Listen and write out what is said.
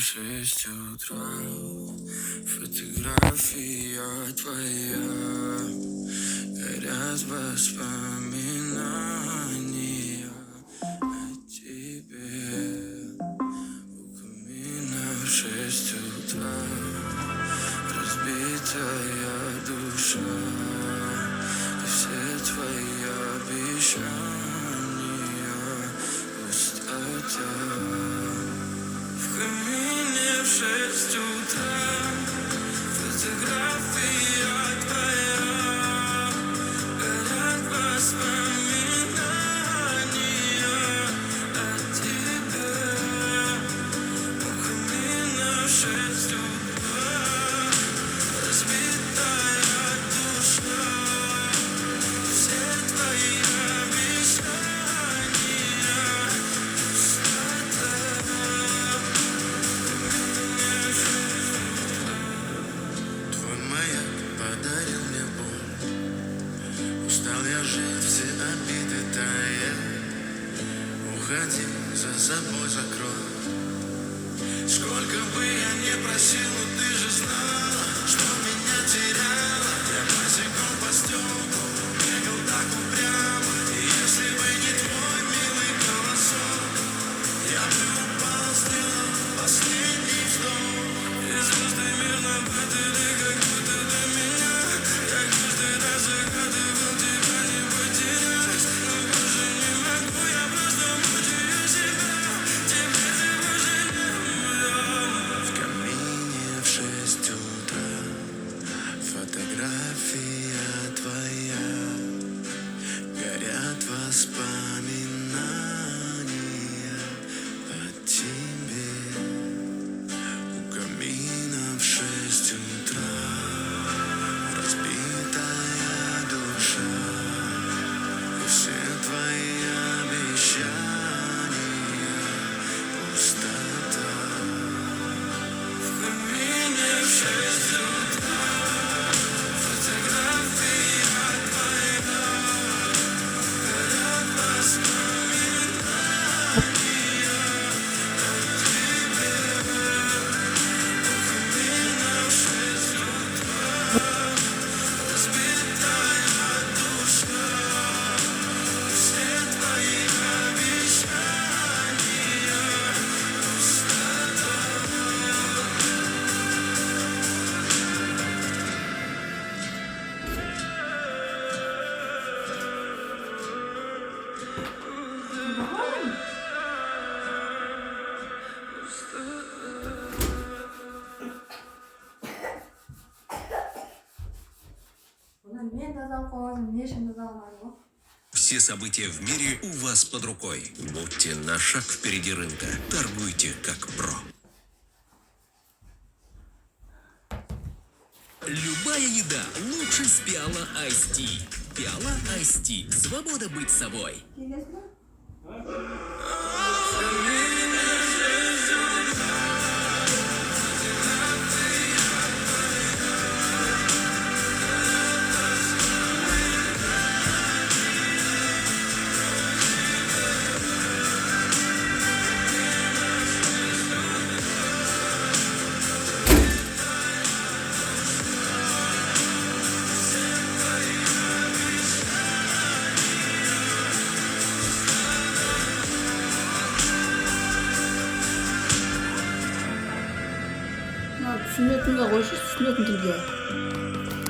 6 утра, фотография твоя, горят воспоминания о тебе. У камина в 6 утра, разбитая душа, и все твои обещания пустота. В камине в 6 утра, фотография твоя, горят воспоминания о тебе. У камина в 6 утра, разбитая душа, все твои обещания пустота. Твой маяк подарил мне боль. Устал я жить, все обиды тая. Уходи, за собой закрой. Сколько бы я не просил, но ты же знала, что меня теряла. Я босиком по стеклу бегал так упрямо. И если бы не твой милый голосок, я бы упал, сделал последний вздох. И звезды мирно падали, как будто до меня. Я каждый раз загадывал тебя не потерять, но больше не могу, я просто мучаю себя. Теперь ты больше не моя. В камине в 6 утра, фотография твоя, горят воспоминания о тебе. У камина в 6 утра, разбитая душа, и все твои обещания пустота. В камине в 6 утра, фотография твоя, горят воспоминания о тебе. У камина в 6 утра, разбитая душа, все твои обещания пустота. Все события в мире у вас под рукой. Будьте на шаг впереди рынка. Торгуйте как про. Любая еда лучше с Пиала Ice Tea. Пиала Ice Tea. Свобода быть собой. 나 술 같은 거 하고 술 같은 들게.